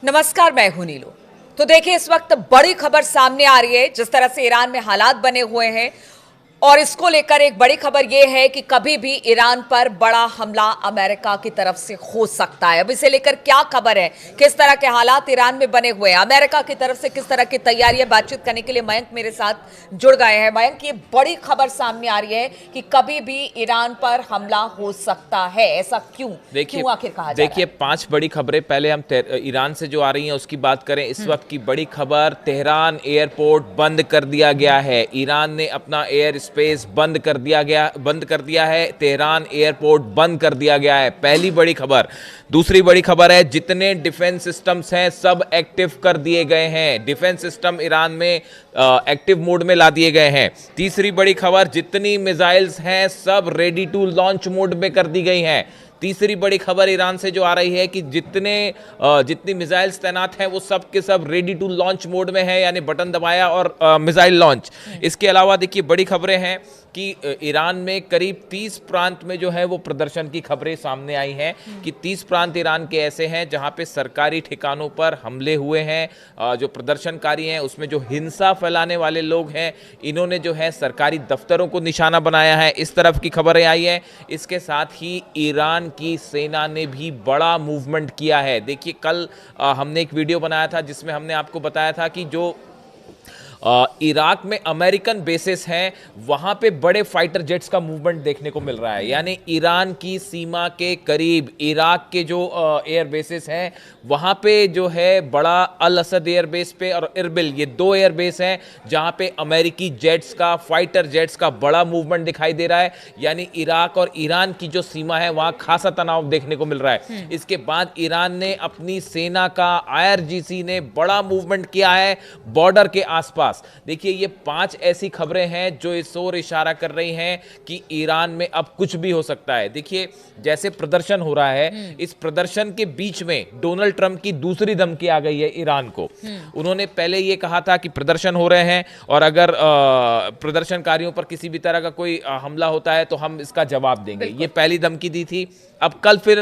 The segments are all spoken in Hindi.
नमस्कार, मैं हूं नीलू। तो देखिए, इस वक्त बड़ी खबर सामने आ रही है। जिस तरह से ईरान में हालात बने हुए हैं और इसको लेकर एक बड़ी खबर यह है कि कभी भी ईरान पर बड़ा हमला अमेरिका की तरफ से हो सकता है। अब इसे लेकर क्या खबर है, किस तरह के हालात ईरान में बने हुए हैं, अमेरिका की तरफ से किस तरह की तैयारियां, बातचीत करने के लिए मयंक मेरे साथ जुड़ गए हैं। मयंक, ये बड़ी खबर सामने आ रही है कि कभी भी ईरान पर हमला हो सकता है, ऐसा क्यों आखिर कहा जा रहा है? देखिए, 5 बड़ी खबरें। पहले हम ईरान से जो आ रही हैं उसकी बात करें। इस वक्त की बड़ी खबर, तेहरान एयरपोर्ट बंद कर दिया गया है। ईरान ने अपना एयर स्पेस बंद कर दिया है। तेहरान एयरपोर्ट बंद कर दिया गया है, पहली बड़ी खबर। दूसरी बड़ी खबर है, जितने डिफेंस सिस्टम्स हैं सब एक्टिव कर दिए गए हैं। डिफेंस सिस्टम ईरान में एक्टिव मोड में ला दिए गए हैं। तीसरी बड़ी खबर, जितनी मिसाइल्स हैं सब रेडी टू लॉन्च मोड में कर दी गई हैं। तीसरी बड़ी खबर ईरान से जो आ रही है कि जितनी मिसाइल्स तैनात हैं वो सब के सब रेडी टू लॉन्च मोड में है, यानी बटन दबाया और मिसाइल लॉन्च। इसके अलावा देखिए, बड़ी खबरें हैं कि ईरान में करीब 30 प्रांत में जो है वो प्रदर्शन की खबरें सामने आई हैं कि 30 प्रांत ईरान के ऐसे हैं जहां पे सरकारी ठिकानों पर हमले हुए हैं। जो प्रदर्शनकारी हैं उसमें जो हिंसा फैलाने वाले लोग हैं, इन्होंने जो है सरकारी दफ्तरों को निशाना बनाया है। इस तरफ की खबरें आई हैं। इसके साथ ही ईरान की सेना ने भी बड़ा मूवमेंट किया है। देखिए, कल हमने एक वीडियो बनाया था जिसमें हमने आपको बताया था कि जो इराक में अमेरिकन बेसेस हैं वहां पे बड़े फाइटर जेट्स का मूवमेंट देखने को मिल रहा है। यानी ईरान की सीमा के करीब इराक के जो एयर बेसेस हैं वहां पे जो है बड़ा अल असद एयर बेस पे और इरबिल, ये 2 एयर बेस हैं जहां पे अमेरिकी जेट्स का, फाइटर जेट्स का बड़ा मूवमेंट दिखाई दे रहा है। यानी इराक और ईरान की जो सीमा है वहां खासा तनाव देखने को मिल रहा है। इसके बाद ईरान ने अपनी सेना का, IRGC ने बड़ा मूवमेंट किया है बॉर्डर के आसपास। देखिए, ये 5 ऐसी खबरें हैं जो इस ओर इशारा कर रही हैं कि ईरान में अब कुछ भी हो सकता है। देखिए, जैसे प्रदर्शन हो रहा है, इस प्रदर्शन के बीच में डोनाल्ड ट्रंप की दूसरी धमकी आ गई है ईरान को। उन्होंने पहले ये कहा था कि प्रदर्शन हो रहे हैं और अगर प्रदर्शनकारियों पर किसी भी तरह का कोई हमला होता है तो हम इसका जवाब देंगे, ये पहली धमकी दी थी। अब कल फिर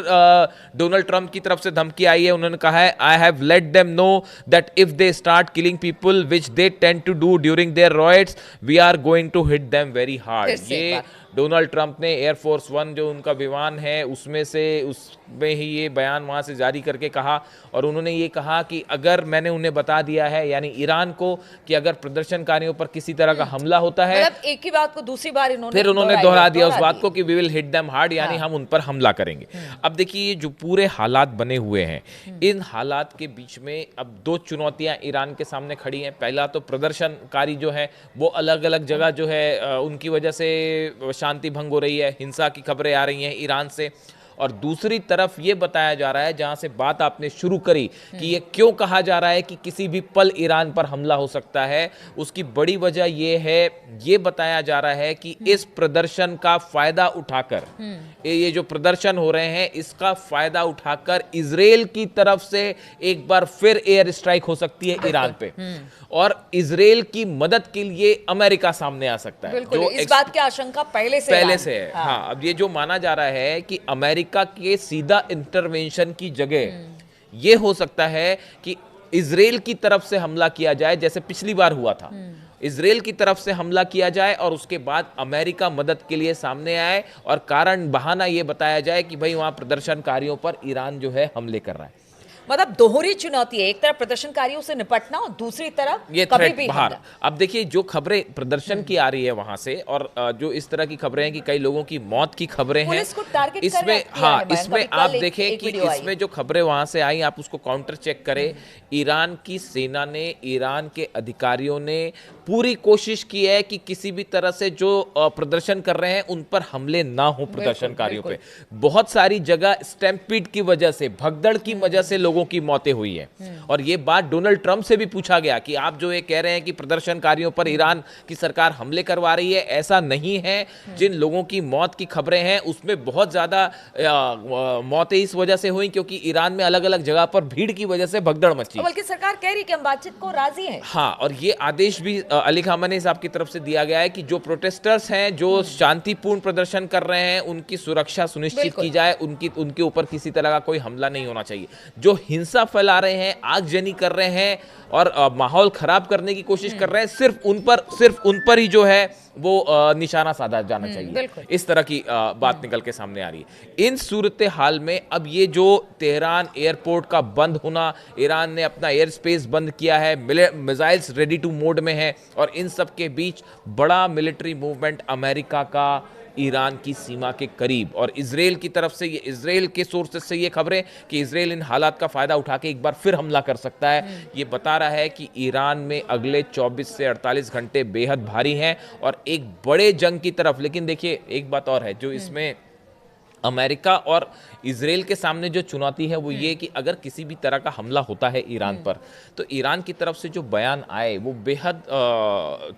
डोनाल्ड ट्रंप की तरफ से धमकी आई है। उन्होंने कहा है, I have let them know that if they start killing people which they tend to do during their riots, we are going to hit them very hard. ये डोनाल्ड ट्रंप ने एयरफोर्स 1 जो उनका विमान है उसमें ही ये बयान वहां से जारी करके कहा। और उन्होंने ये कहा कि अगर मैंने उन्हें बता दिया है, यानी ईरान को, कि अगर प्रदर्शनकारियों पर किसी तरह का हमला होता है, मतलब एक ही बात को दूसरी बार इन्होंने दोहरा दिया उस बात को कि we will hit them hard, यानी हम उन पर हमला करेंगे। अब देखिए, ये जो पूरे हालात बने हुए हैं, इन हालात के बीच में अब 2 चुनौतियां ईरान के सामने खड़ी हैं। पहला तो प्रदर्शनकारी जो है वो अलग अलग जगह जो है उनकी वजह से शांति भंग हो रही है, हिंसा की खबरें आ रही हैं ईरान से। और दूसरी तरफ ये बताया जा रहा है, जहां से बात आपने शुरू करी कि ये क्यों कहा जा रहा है कि किसी भी पल ईरान पर हमला हो सकता है, उसकी बड़ी वजह ये है, ये बताया जा रहा है कि इस प्रदर्शन का फायदा उठाकर, ये जो प्रदर्शन हो रहे हैं इसका फायदा उठाकर इजराइल की तरफ से एक बार फिर एयर स्ट्राइक हो सकती है ईरान पे, और इजराइल की मदद के लिए अमेरिका सामने आ सकता है। जो इस बात की आशंका पहले से है। हाँ, अब ये जो माना जा रहा है कि अमेरिका के सीधा इंटरवेंशन की जगह ये हो सकता है कि इजराइल की तरफ से हमला किया जाए, जैसे पिछली बार हुआ था। इजराइल की तरफ से हमला किया जाए और उसके बाद अमेरिका मदद के लिए सामने आए और कारण बहाना यह बताया जाए कि भाई वहां प्रदर्शनकारियों पर ईरान जो है हमले कर रहा है। मतलब दोहरी चुनौती है, एक तरफ प्रदर्शनकारियों से निपटना और दूसरी तरफ ये कभी भी बाहर। अब देखिए, जो खबरें प्रदर्शन की आ रही है वहां से, और जो इस तरह की खबरें हैं कि कई लोगों की मौत की खबरें हैं इसमें, इसमें आप देखें कि इसमें जो खबरें वहां से आई, आप उसको काउंटर चेक करें। ईरान की सेना ने, ईरान के अधिकारियों ने पूरी कोशिश की है कि किसी भी तरह से जो प्रदर्शन कर रहे हैं उन पर हमले ना हो प्रदर्शनकारियों पे। बहुत सारी जगह स्टैम्पीड की वजह से, भगदड़ की वजह से लोगों की मौतें हुई है। और ये बात डोनाल्ड ट्रंप से भी पूछा गया कि आप जो ये कह रहे हैं कि प्रदर्शनकारियों पर ईरान की सरकार हमले करवा रही है, ऐसा नहीं है। जिन लोगों की मौत की खबरें हैं उसमें बहुत ज्यादा मौतें इस वजह से हुई क्योंकि ईरान में अलग अलग जगह पर भीड़ की वजह से भगदड़ मची, बल्कि सरकार कह रही कि हम बातचीत को राजी हैं। हाँ, और ये आदेश भी अली खामेनी साहब की तरफ से दिया गया है कि जो प्रोटेस्टर्स हैं, जो शांतिपूर्ण प्रदर्शन कर रहे हैं, उनकी सुरक्षा सुनिश्चित की जाए, उनके ऊपर किसी तरह का कोई हमला नहीं होना चाहिए। जो हिंसा फैला रहे हैं, आगजनी कर रहे हैं और माहौल खराब करने की कोशिश कर रहे हैं, सिर्फ उन पर ही जो है वो निशाना साधा जाना चाहिए। इस तरह की बात निकल के सामने आ रही है। इन सूरत हाल में अब ये जो तेहरान एयरपोर्ट का बंद होना, ईरान ने अपना एयर स्पेस बंद किया है, मिसाइल्स रेडी टू मोड में है, और इन सब के बीच बड़ा मिलिट्री मूवमेंट अमेरिका का ईरान की सीमा के करीब, और इजराइल की तरफ से, ये इजराइल के सोर्सेज से ये खबरें कि इजराइल इन हालात का फायदा उठा के एक बार फिर हमला कर सकता है। ये बता रहा है कि ईरान में अगले 24 से 48 घंटे बेहद भारी हैं और एक बड़े जंग की तरफ। लेकिन देखिए एक बात और है जो इसमें अमेरिका और इजराइल के सामने जो चुनौती है वो ये कि अगर किसी भी तरह का हमला होता है ईरान पर, तो ईरान की तरफ से जो बयान आए वो बेहद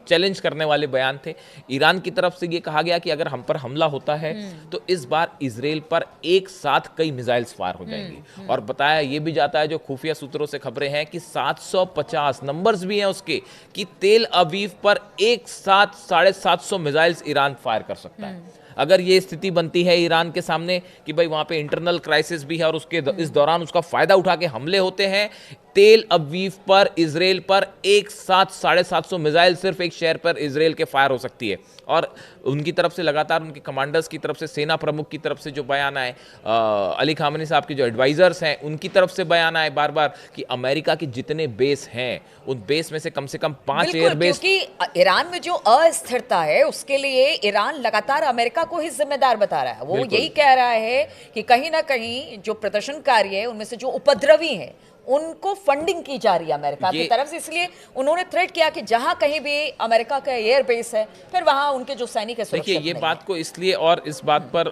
चैलेंज करने वाले बयान थे। ईरान की तरफ से ये कहा गया कि अगर हम पर हमला होता है तो इस बार इजराइल पर एक साथ कई मिसाइल्स फायर हो जाएंगी। और बताया ये भी जाता है, जो खुफिया सूत्रों से खबरें हैं, कि 750 नंबर्स भी हैं उसके, कि तेल अवीव पर एक साथ 750 मिसाइल्स ईरान फायर कर सकता है। अगर ये स्थिति बनती है ईरान के सामने कि भाई वहां पे इंटरनल क्राइसिस भी है और उसके इस दौरान उसका फायदा उठा के हमले होते हैं, तेल अवीव पर, इजराइल पर एक साथ 750 मिसाइल सिर्फ एक शहर पर इजराइल के फायर हो सकती है। और उनकी तरफ से लगातार, उनके कमांडर्स की तरफ से, सेना प्रमुख की तरफ से जो बयान आए, अली खामनी साहब के जो एडवाइजर्स हैं उनकी तरफ से बयान आए बार बार कि अमेरिका के जितने बेस हैं उन बेस में से कम 5 एयर बेस, क्योंकि ईरान में जो अस्थिरता है उसके लिए ईरान लगातार अमेरिका को ही जिम्मेदार बता रहा है। वो यही कह रहा है कि कहीं ना कहीं जो प्रदर्शनकारी है उनमें से जो उपद्रवी हैं उनको फंडिंग की जा रही है अमेरिका की तरफ से, इसलिए उन्होंने थ्रेट किया कि जहां कहीं भी अमेरिका का एयर बेस है फिर वहां उनके जो सैनिक है सुरक्षित नहीं है। देखिए ये बात को इसलिए और इस बात पर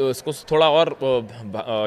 इसको थोड़ा और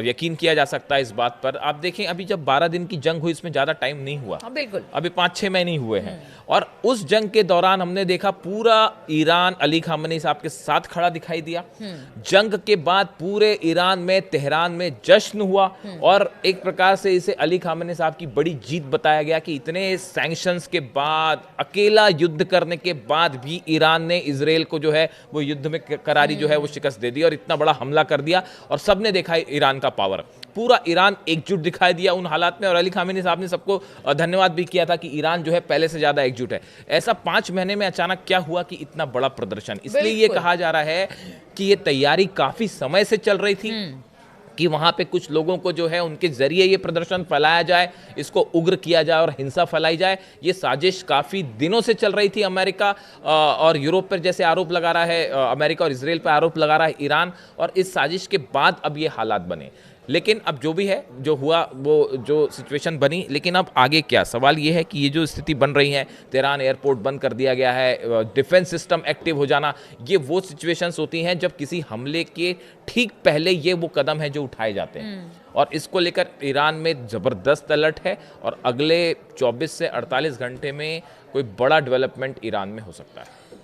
यकीन किया जा सकता है इस बात पर। आप देखें अभी जब 12 दिन की जंग हुई, इसमें ज्यादा टाइम नहीं हुआ, बिल्कुल अभी 5-6 महीने हुए हैं, और उस जंग के दौरान हमने देखा पूरा ईरान अली खामनी साहब के साथ खड़ा दिखाई दिया। जंग के बाद पूरे ईरान में, तेहरान में जश्न हुआ और एक प्रकार से इसे अली खामनी साहब की बड़ी जीत बताया गया कि इतने सैंक्शंस के बाद, अकेला युद्ध करने के बाद भी ईरान ने इजराइल को जो है वो युद्ध में करारी जो है वो शिकस्त दे दी और इतना बड़ा हमला कर दिया। और सबने देखा ईरान का पावर, पूरा ईरान एकजुट दिखाई दिया उन हालात में। और अली खामेनी साहब ने सबको धन्यवाद भी किया था कि ईरान जो है पहले से ज्यादा एकजुट है। ऐसा 5 महीने में अचानक क्या हुआ कि इतना बड़ा प्रदर्शन? इसलिए ये कहा जा रहा है कि ये तैयारी काफी समय से चल रही थी कि वहां पे कुछ लोगों को जो है उनके जरिए ये प्रदर्शन फैलाया जाए, इसको उग्र किया जाए और हिंसा फैलाई जाए। ये साजिश काफी दिनों से चल रही थी। अमेरिका और यूरोप पर जैसे आरोप लगा रहा है, अमेरिका और इजराइल पर आरोप लगा रहा है ईरान, और इस साजिश के बाद अब ये हालात बने। लेकिन अब जो भी है, जो हुआ, वो जो सिचुएशन बनी, लेकिन अब आगे क्या? सवाल ये है कि ये जो स्थिति बन रही है, तेहरान एयरपोर्ट बंद कर दिया गया है, डिफेंस सिस्टम एक्टिव हो जाना, ये वो सिचुएशंस होती हैं जब किसी हमले के ठीक पहले ये वो कदम है जो उठाए जाते हैं। और इसको लेकर ईरान में ज़बरदस्त अलर्ट है और अगले 24 से 48 घंटे में कोई बड़ा डेवलपमेंट ईरान में हो सकता है।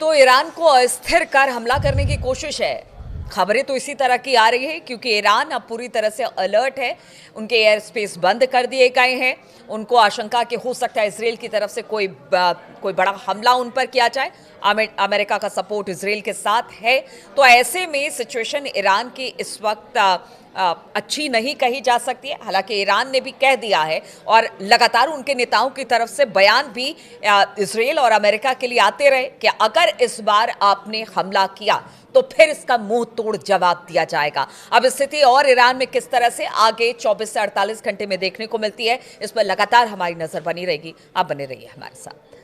तो ईरान को अस्थिर कर हमला करने की कोशिश है। खबरें तो इसी तरह की आ रही है क्योंकि ईरान अब पूरी तरह से अलर्ट है। उनके एयर स्पेस बंद कर दिए गए हैं। उनको आशंका कि हो सकता है इजराइल की तरफ से कोई बड़ा हमला उन पर किया जाए। अमेरिका का सपोर्ट इजराइल के साथ है। तो ऐसे में सिचुएशन ईरान की इस वक्त अच्छी नहीं कही जा सकती है। हालांकि ईरान ने भी कह दिया है और लगातार उनके नेताओं की तरफ से बयान भी इजराइल और अमेरिका के लिए आते रहे कि अगर इस बार आपने हमला किया तो फिर इसका मुंह तोड़ जवाब दिया जाएगा। अब स्थिति और ईरान में किस तरह से आगे 24 से 48 घंटे में देखने को मिलती है, इस पर लगातार हमारी नजर बनी रहेगी। आप बने रहिए हमारे साथ।